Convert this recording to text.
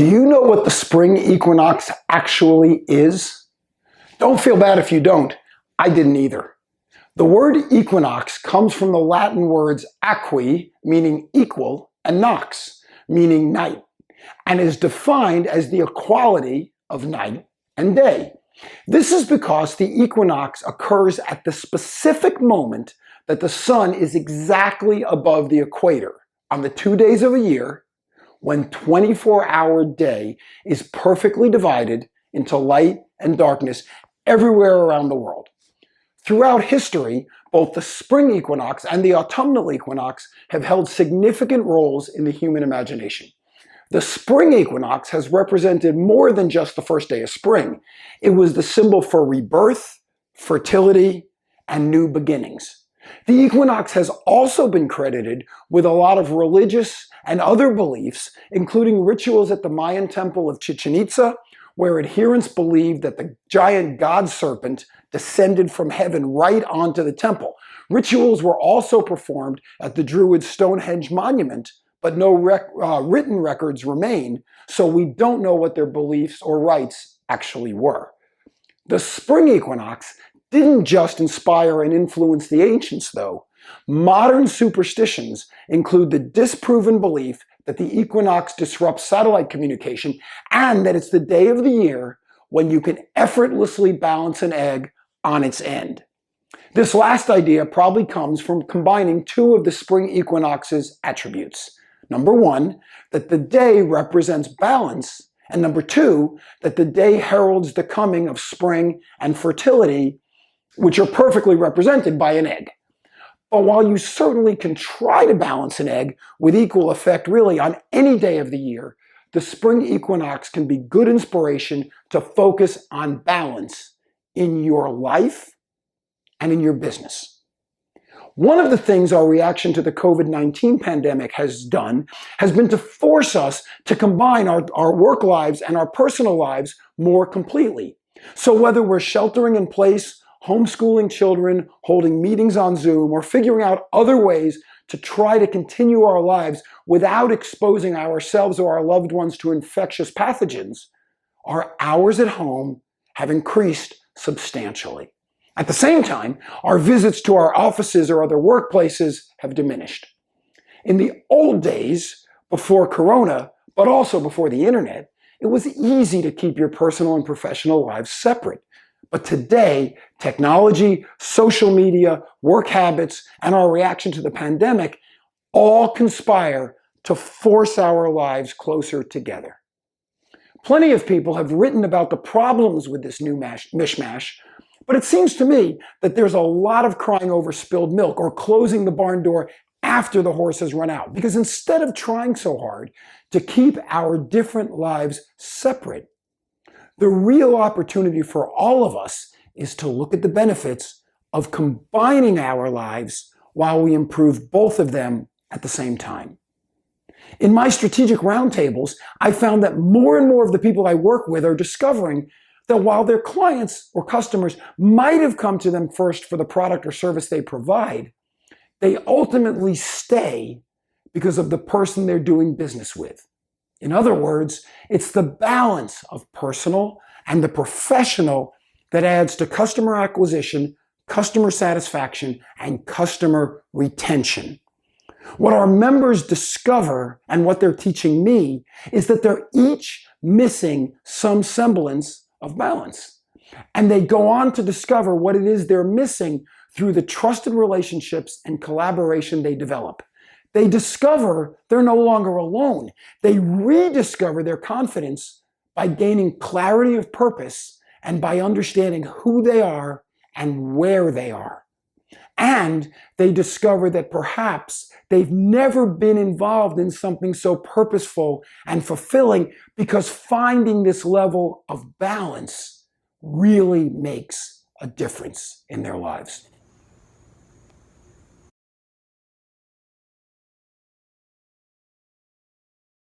Do you know what the spring equinox actually is? Don't feel bad if you don't. I didn't either. The word equinox comes from the Latin words aqui, meaning equal, and nox, meaning night, and is defined as the equality of night and day. This is because the equinox occurs at the specific moment that the sun is exactly above the equator on the 2 days of a year when 24-hour day is perfectly divided into light and darkness everywhere around the world. Throughout history, both the spring equinox and the autumnal equinox have held significant roles in the human imagination. The spring equinox has represented more than just the first day of spring. It was the symbol for rebirth, fertility, and new beginnings. The equinox has also been credited with a lot of religious and other beliefs, including rituals at the Mayan temple of Chichen Itza, where adherents believed that the giant god serpent descended from heaven right onto the temple. Rituals were also performed at the Druid Stonehenge monument, but no written records remain, so we don't know what their beliefs or rites actually were. The spring equinox didn't just inspire and influence the ancients, though. Modern superstitions include the disproven belief that the equinox disrupts satellite communication and that it's the day of the year when you can effortlessly balance an egg on its end. This last idea probably comes from combining two of the spring equinox's attributes. Number one, that the day represents balance, and number two, that the day heralds the coming of spring and fertility, which are perfectly represented by an egg. But while you certainly can try to balance an egg with equal effect really on any day of the year, the spring equinox can be good inspiration to focus on balance in your life and in your business. One of the things our reaction to the COVID-19 pandemic has done has been to force us to combine our work lives and our personal lives more completely. So whether we're sheltering in place, homeschooling children, holding meetings on Zoom, or figuring out other ways to try to continue our lives without exposing ourselves or our loved ones to infectious pathogens, our hours at home have increased substantially. At the same time, our visits to our offices or other workplaces have diminished. In the old days, before Corona, but also before the internet, it was easy to keep your personal and professional lives separate. But today, technology, social media, work habits, and our reaction to the pandemic all conspire to force our lives closer together. Plenty of people have written about the problems with this new mishmash, but it seems to me that there's a lot of crying over spilled milk or closing the barn door after the horse has run out. Because instead of trying so hard to keep our different lives separate, the real opportunity for all of us is to look at the benefits of combining our lives while we improve both of them at the same time. In my strategic roundtables, I found that more and more of the people I work with are discovering that while their clients or customers might have come to them first for the product or service they provide, they ultimately stay because of the person they're doing business with. In other words, it's the balance of personal and the professional that adds to customer acquisition, customer satisfaction, and customer retention. What our members discover and what they're teaching me is that they're each missing some semblance of balance. And they go on to discover what it is they're missing through the trusted relationships and collaboration they develop. They discover they're no longer alone. They rediscover their confidence by gaining clarity of purpose and by understanding who they are and where they are. And they discover that perhaps they've never been involved in something so purposeful and fulfilling because finding this level of balance really makes a difference in their lives.